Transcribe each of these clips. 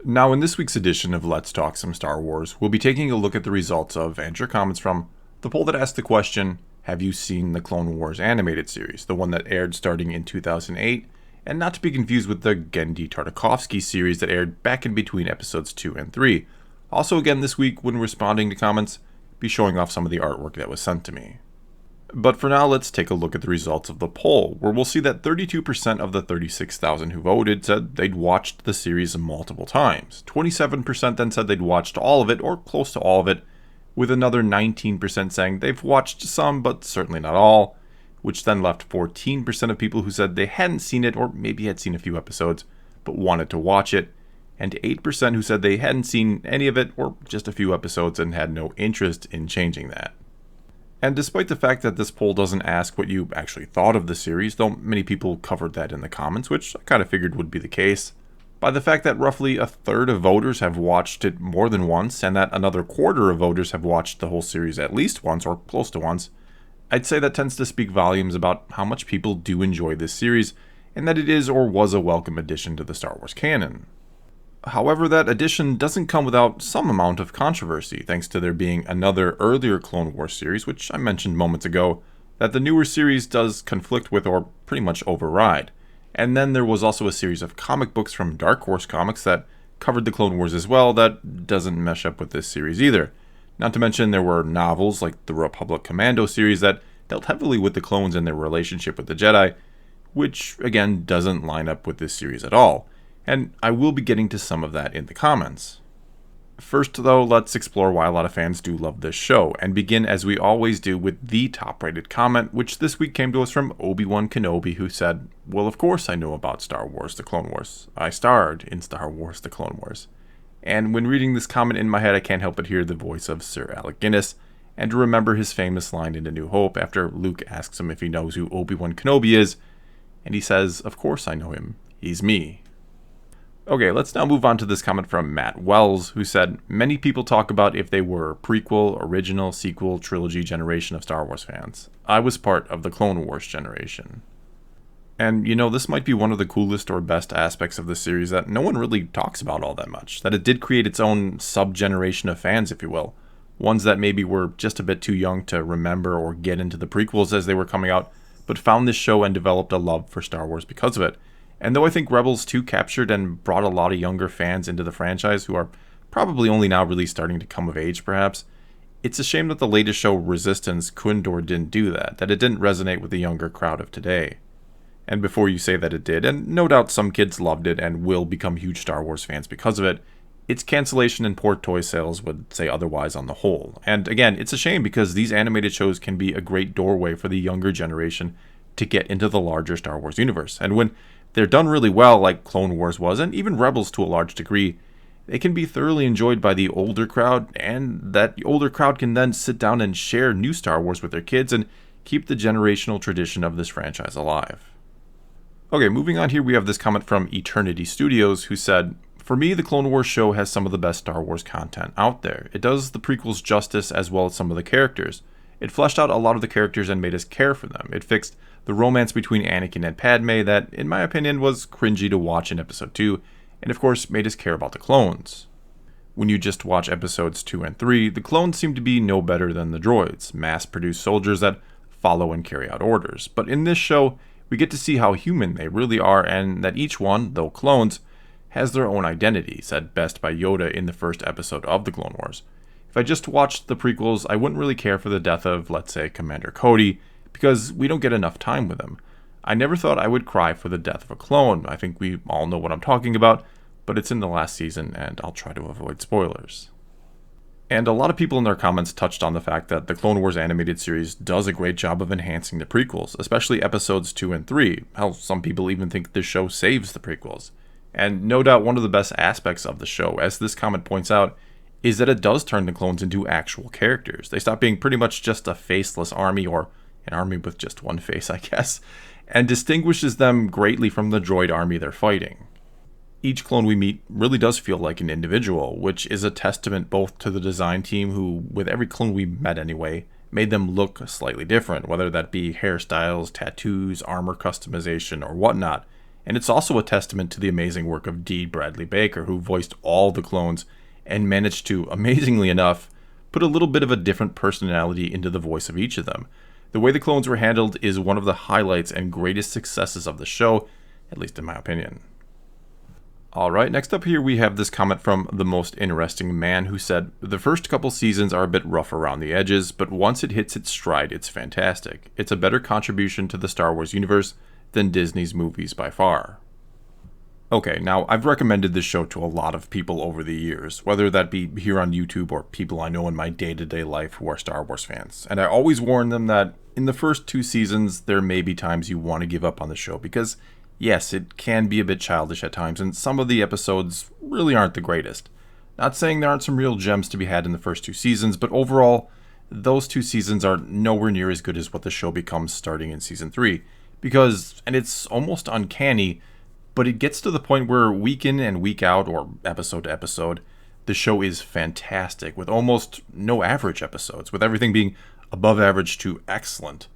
Now, in this week's edition of Let's Talk Some Star Wars, we'll be taking a look at the results of, and your comments from, the poll that asked the question, have you seen the Clone Wars animated series, the one that aired starting in 2008, and not to be confused with the Genndy Tartakovsky series that aired back in between episodes 2 and 3. Also, again this week, when responding to comments, be showing off some of the artwork that was sent to me. But for now, let's take a look at the results of the poll, where we'll see that 32% of the 36,000 who voted said they'd watched the series multiple times. 27% then said they'd watched all of it, or close to all of it, with another 19% saying they've watched some, but certainly not all, which then left 14% of people who said they hadn't seen it, or maybe had seen a few episodes, but wanted to watch it, and 8% who said they hadn't seen any of it, or just a few episodes, and had no interest in changing that. And despite the fact that this poll doesn't ask what you actually thought of the series, though many people covered that in the comments, which I kind of figured would be the case, by the fact that roughly a third of voters have watched it more than once, and that another quarter of voters have watched the whole series at least once, or close to once, I'd say that tends to speak volumes about how much people do enjoy this series, and that it is or was a welcome addition to the Star Wars canon. However, that addition doesn't come without some amount of controversy, thanks to there being another earlier Clone Wars series, which I mentioned moments ago, that the newer series does conflict with or pretty much override. And then there was also a series of comic books from Dark Horse Comics that covered the Clone Wars as well that doesn't mesh up with this series either. Not to mention there were novels like the Republic Commando series that dealt heavily with the clones and their relationship with the Jedi, which again doesn't line up with this series at all. And I will be getting to some of that in the comments. First though, let's explore why a lot of fans do love this show, and begin as we always do with the top-rated comment, which this week came to us from Obi-Wan Kenobi, who said, "Well, of course I know about Star Wars The Clone Wars. I starred in Star Wars The Clone Wars." And when reading this comment in my head, I can't help but hear the voice of Sir Alec Guinness, and to remember his famous line in A New Hope after Luke asks him if he knows who Obi-Wan Kenobi is, and he says, "Of course I know him. He's me." Okay, let's now move on to this comment from Matt Wells, who said, "Many people talk about if they were prequel, original, sequel, trilogy generation of Star Wars fans. I was part of the Clone Wars generation." And, this might be one of the coolest or best aspects of the series that no one really talks about all that much. That it did create its own sub-generation of fans, if you will. Ones that maybe were just a bit too young to remember or get into the prequels as they were coming out, but found this show and developed a love for Star Wars because of it. And though I think Rebels 2 captured and brought a lot of younger fans into the franchise who are probably only now really starting to come of age perhaps, it's a shame that the latest show Resistance couldn't or didn't do that it didn't resonate with the younger crowd of today. And before you say that it did, and no doubt some kids loved it and will become huge Star Wars fans because of it, its cancellation and poor toy sales would say otherwise on the whole. And again, it's a shame because these animated shows can be a great doorway for the younger generation to get into the larger Star Wars universe. And when they're done really well, like Clone Wars was, and even Rebels to a large degree, they can be thoroughly enjoyed by the older crowd, and that older crowd can then sit down and share new Star Wars with their kids and keep the generational tradition of this franchise alive. Okay, moving on here, we have this comment from Eternity Studios, who said, "For me, the Clone Wars show has some of the best Star Wars content out there. It does the prequels justice as well as some of the characters. It fleshed out a lot of the characters and made us care for them. It fixed the romance between Anakin and Padme that, in my opinion, was cringy to watch in Episode 2, and of course made us care about the clones. When you just watch Episodes 2 and 3, the clones seem to be no better than the droids, mass-produced soldiers that follow and carry out orders. But in this show, we get to see how human they really are, and that each one, though clones, has their own identity, said best by Yoda in the first episode of the Clone Wars. If I just watched the prequels, I wouldn't really care for the death of, let's say, Commander Cody, because we don't get enough time with him. I never thought I would cry for the death of a clone. I think we all know what I'm talking about, but it's in the last season, and I'll try to avoid spoilers." And a lot of people in their comments touched on the fact that the Clone Wars animated series does a great job of enhancing the prequels, especially Episodes 2 and 3. Hell, some people even think the show saves the prequels. And no doubt one of the best aspects of the show, as this comment points out, is that it does turn the clones into actual characters. They stop being pretty much just a faceless army, or an army with just one face, I guess, and distinguishes them greatly from the droid army they're fighting. Each clone we meet really does feel like an individual, which is a testament both to the design team who, with every clone we met anyway, made them look slightly different, whether that be hairstyles, tattoos, armor customization, or whatnot. And it's also a testament to the amazing work of D. Bradley Baker, who voiced all the clones and managed to, amazingly enough, put a little bit of a different personality into the voice of each of them. The way the clones were handled is one of the highlights and greatest successes of the show, at least in my opinion. Alright, next up here we have this comment from The Most Interesting Man, who said, "The first couple seasons are a bit rough around the edges, but once it hits its stride, it's fantastic. It's a better contribution to the Star Wars universe than Disney's movies by far." Okay, now I've recommended this show to a lot of people over the years, whether that be here on YouTube or people I know in my day-to-day life who are Star Wars fans. And I always warn them that in the first 2 seasons, there may be times you want to give up on the show because, yes, it can be a bit childish at times, and some of the episodes really aren't the greatest. Not saying there aren't some real gems to be had in the first 2 seasons, but overall, those 2 seasons are nowhere near as good as what the show becomes starting in Season 3. Because, and it's almost uncanny, but it gets to the point where week in and week out, or episode to episode, the show is fantastic, with almost no average episodes, with everything being above average to excellent.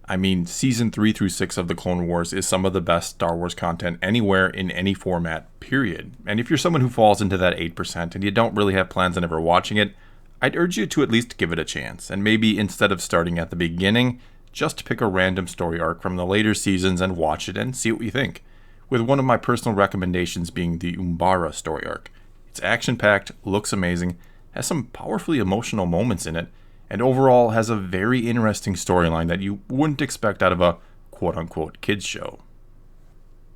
I mean, Season 3 through 6 of The Clone Wars is some of the best Star Wars content anywhere in any format, period. And if you're someone who falls into that 8% and you don't really have plans on ever watching it, I'd urge you to at least give it a chance, and maybe instead of starting at the beginning, just pick a random story arc from the later seasons and watch it and see what you think. With one of my personal recommendations being the Umbara story arc. It's action-packed, looks amazing, has some powerfully emotional moments in it, and overall has a very interesting storyline that you wouldn't expect out of a quote-unquote kids show.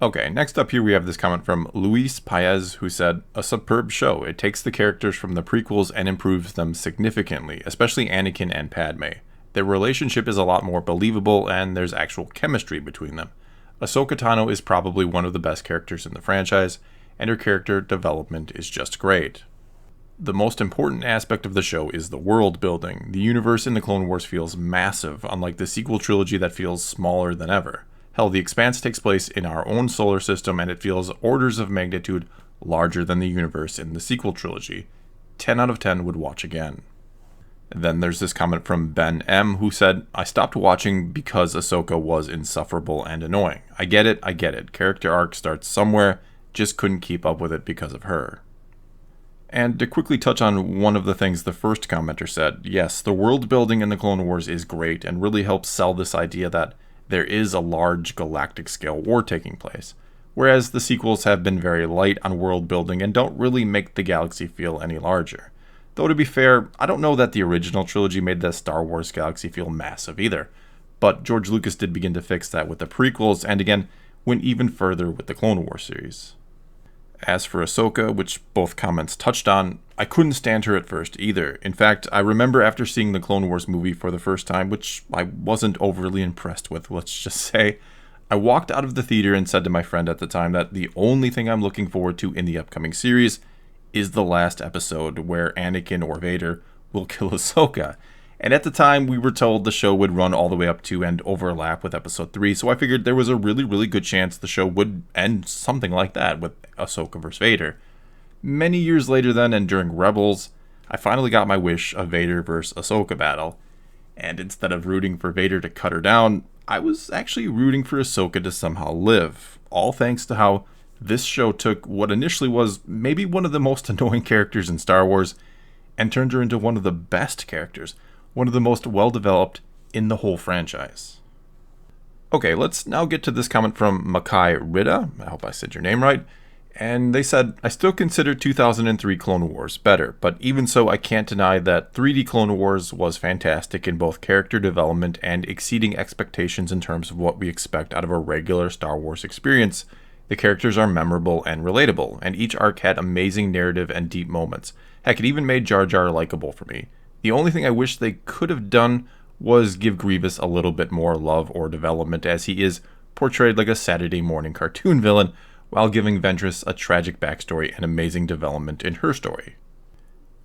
Okay, next up here we have this comment from Luis Paez, who said, "A superb show. It takes the characters from the prequels and improves them significantly, especially Anakin and Padme. Their relationship is a lot more believable and there's actual chemistry between them. Ahsoka Tano is probably one of the best characters in the franchise, and her character development is just great. The most important aspect of the show is the world building. The universe in the Clone Wars feels massive, unlike the sequel trilogy that feels smaller than ever. Hell, The Expanse takes place in our own solar system, and it feels orders of magnitude larger than the universe in the sequel trilogy. 10 out of 10 would watch again." Then there's this comment from Ben M, who said, "I stopped watching because Ahsoka was insufferable and annoying. I get it. Character arc starts somewhere, just couldn't keep up with it because of her." And to quickly touch on one of the things the first commenter said, yes, the world building in the Clone Wars is great and really helps sell this idea that there is a large galactic scale war taking place, whereas the sequels have been very light on world building and don't really make the galaxy feel any larger. Though to be fair, I don't know that the original trilogy made the Star Wars galaxy feel massive either, but George Lucas did begin to fix that with the prequels, and again, went even further with the Clone Wars series. As for Ahsoka, which both comments touched on, I couldn't stand her at first either. In fact, I remember after seeing the Clone Wars movie for the first time, which I wasn't overly impressed with, let's just say, I walked out of the theater and said to my friend at the time that the only thing I'm looking forward to in the upcoming series is the last episode where Anakin or Vader will kill Ahsoka. And at the time, we were told the show would run all the way up to and overlap with episode 3, so I figured there was a really, really good chance the show would end something like that with Ahsoka vs. Vader. Many years later then, and during Rebels, I finally got my wish, a Vader vs. Ahsoka battle. And instead of rooting for Vader to cut her down, I was actually rooting for Ahsoka to somehow live, all thanks to how this show took what initially was maybe one of the most annoying characters in Star Wars and turned her into one of the best characters, one of the most well-developed in the whole franchise. Okay, let's now get to this comment from Makai Rida, I hope I said your name right, and they said, "I still consider 2003 Clone Wars better, but even so I can't deny that 3D Clone Wars was fantastic in both character development and exceeding expectations in terms of what we expect out of a regular Star Wars experience. The characters are memorable and relatable, and each arc had amazing narrative and deep moments. Heck, it even made Jar Jar likable for me. The only thing I wish they could have done was give Grievous a little bit more love or development, as he is portrayed like a Saturday morning cartoon villain, while giving Ventress a tragic backstory and amazing development in her story."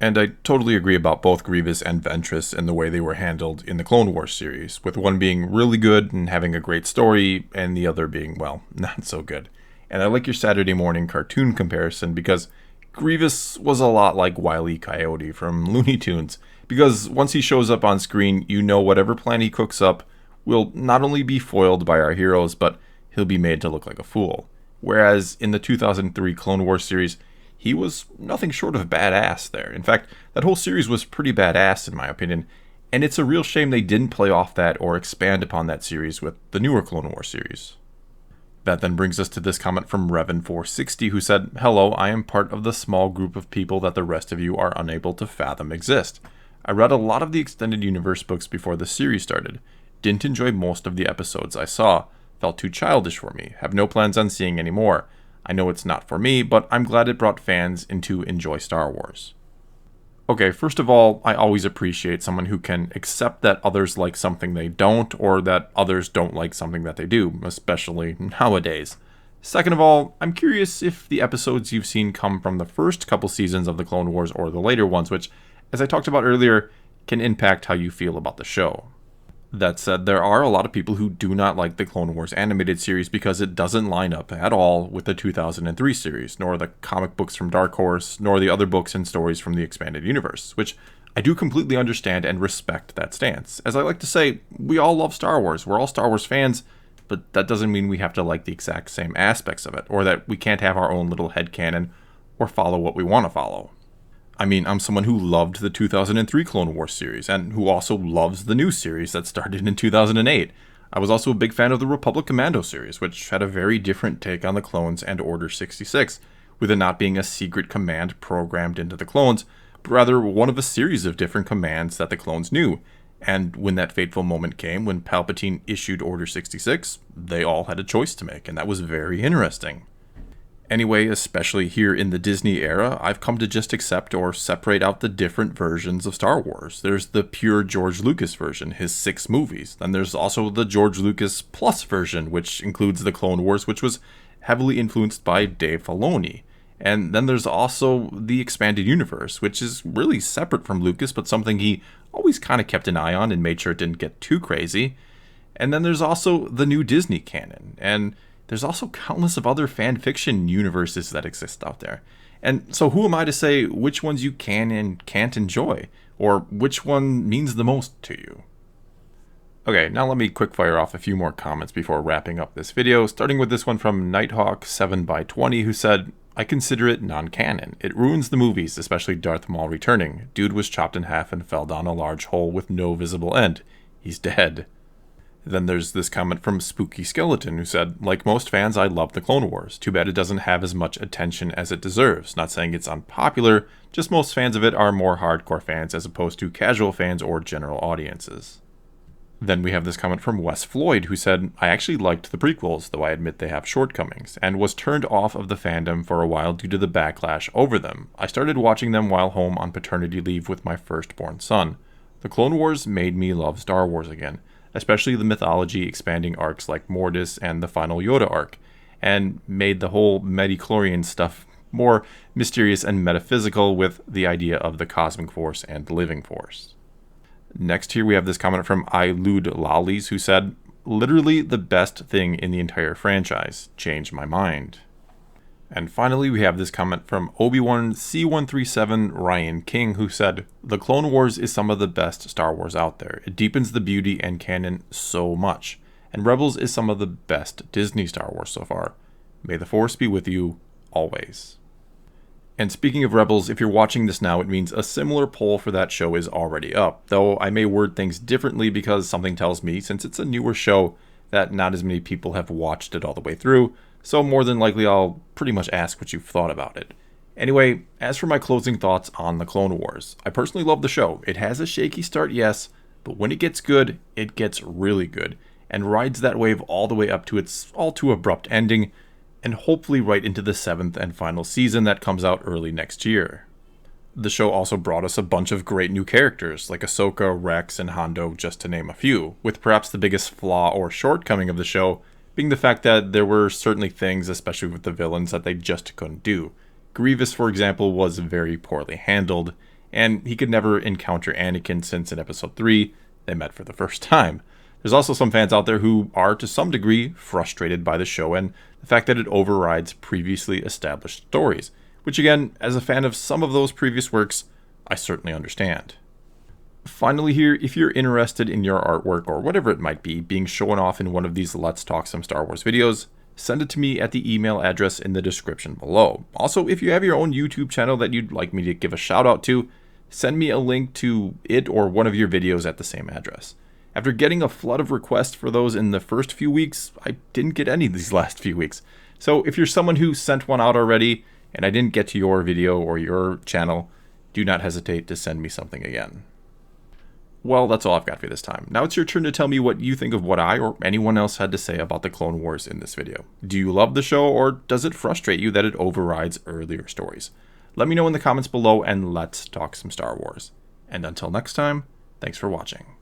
And I totally agree about both Grievous and Ventress and the way they were handled in the Clone Wars series, with one being really good and having a great story, and the other being, well, not so good. And I like your Saturday morning cartoon comparison because Grievous was a lot like Wile E. Coyote from Looney Tunes, because once he shows up on screen, you know whatever plan he cooks up will not only be foiled by our heroes, but he'll be made to look like a fool. Whereas in the 2003 Clone Wars series, he was nothing short of badass there. In fact, that whole series was pretty badass in my opinion, and it's a real shame they didn't play off that or expand upon that series with the newer Clone Wars series. That then brings us to this comment from Revan460, who said, "Hello, I am part of the small group of people that the rest of you are unable to fathom exist. I read a lot of the extended universe books before the series started. Didn't enjoy most of the episodes I saw. Felt too childish for me. Have no plans on seeing any more. I know it's not for me, but I'm glad it brought fans in to enjoy Star Wars." Okay, first of all, I always appreciate someone who can accept that others like something they don't, or that others don't like something that they do, especially nowadays. Second of all, I'm curious if the episodes you've seen come from the first couple seasons of the Clone Wars or the later ones, which, as I talked about earlier, can impact how you feel about the show. That said, there are a lot of people who do not like the Clone Wars animated series because it doesn't line up at all with the 2003 series, nor the comic books from Dark Horse, nor the other books and stories from the expanded universe, which I do completely understand and respect that stance. As I like to say, we all love Star Wars, we're all Star Wars fans, but that doesn't mean we have to like the exact same aspects of it, or that we can't have our own little headcanon, or follow what we want to follow. I mean, I'm someone who loved the 2003 Clone Wars series, and who also loves the new series that started in 2008. I was also a big fan of the Republic Commando series, which had a very different take on the clones and Order 66, with it not being a secret command programmed into the clones, but rather one of a series of different commands that the clones knew. And when that fateful moment came, when Palpatine issued Order 66, they all had a choice to make, and that was very interesting. Anyway, especially here in the Disney era, I've come to just accept or separate out the different versions of Star Wars. There's the pure George Lucas version, his 6 movies. Then there's also the George Lucas Plus version, which includes the Clone Wars, which was heavily influenced by Dave Filoni. And then there's also the expanded universe, which is really separate from Lucas, but something he always kind of kept an eye on and made sure it didn't get too crazy. And then there's also the new Disney canon, and there's also countless of other fan fiction universes that exist out there. And so who am I to say which ones you can and can't enjoy, or which one means the most to you? Okay, now let me quick fire off a few more comments before wrapping up this video, starting with this one from Nighthawk7x20, who said, "I consider it non-canon. It ruins the movies, especially Darth Maul returning. Dude was chopped in half and fell down a large hole with no visible end. He's dead." Then there's this comment from Spooky Skeleton, who said, "Like most fans, I love the Clone Wars. Too bad it doesn't have as much attention as it deserves. Not saying it's unpopular, just most fans of it are more hardcore fans as opposed to casual fans or general audiences." Then we have this comment from Wes Floyd, who said, "I actually liked the prequels, though I admit they have shortcomings, and was turned off of the fandom for a while due to the backlash over them. I started watching them while home on paternity leave with my firstborn son. The Clone Wars made me love Star Wars again, especially the mythology expanding arcs like Mortis and the final Yoda arc, and made the whole midi-chlorian stuff more mysterious and metaphysical with the idea of the cosmic force and living force." Next here we have this comment from Ilude Lollies, who said, "Literally the best thing in the entire franchise. Changed my mind." And finally we have this comment from Obi-Wan C137 Ryan King, who said, "The Clone Wars is some of the best Star Wars out there. It deepens the beauty and canon so much. And Rebels is some of the best Disney Star Wars so far. May the Force be with you, always." And speaking of Rebels, if you're watching this now, it means a similar poll for that show is already up, though I may word things differently because something tells me, since it's a newer show, that not as many people have watched it all the way through, so more than likely I'll pretty much ask what you've thought about it. Anyway, as for my closing thoughts on the Clone Wars, I personally love the show. It has a shaky start, yes, but when it gets good, it gets really good, and rides that wave all the way up to its all too abrupt ending, and hopefully right into the 7th and final season that comes out early next year. The show also brought us a bunch of great new characters, like Ahsoka, Rex, and Hondo, just to name a few, with perhaps the biggest flaw or shortcoming of the show being the fact that there were certainly things, especially with the villains, that they just couldn't do. Grievous, for example, was very poorly handled, and he could never encounter Anakin since in Episode 3, they met for the first time. There's also some fans out there who are, to some degree, frustrated by the show and the fact that it overrides previously established stories, which again, as a fan of some of those previous works, I certainly understand. Finally here, if you're interested in your artwork or whatever it might be being shown off in one of these Let's Talk Some Star Wars videos, send it to me at the email address in the description below. Also, if you have your own YouTube channel that you'd like me to give a shout out to, send me a link to it or one of your videos at the same address. After getting a flood of requests for those in the first few weeks, I didn't get any these last few weeks. So if you're someone who sent one out already and I didn't get to your video or your channel, do not hesitate to send me something again. Well, that's all I've got for you this time. Now it's your turn to tell me what you think of what I or anyone else had to say about the Clone Wars in this video. Do you love the show, or does it frustrate you that it overrides earlier stories? Let me know in the comments below, and let's talk some Star Wars. And until next time, thanks for watching.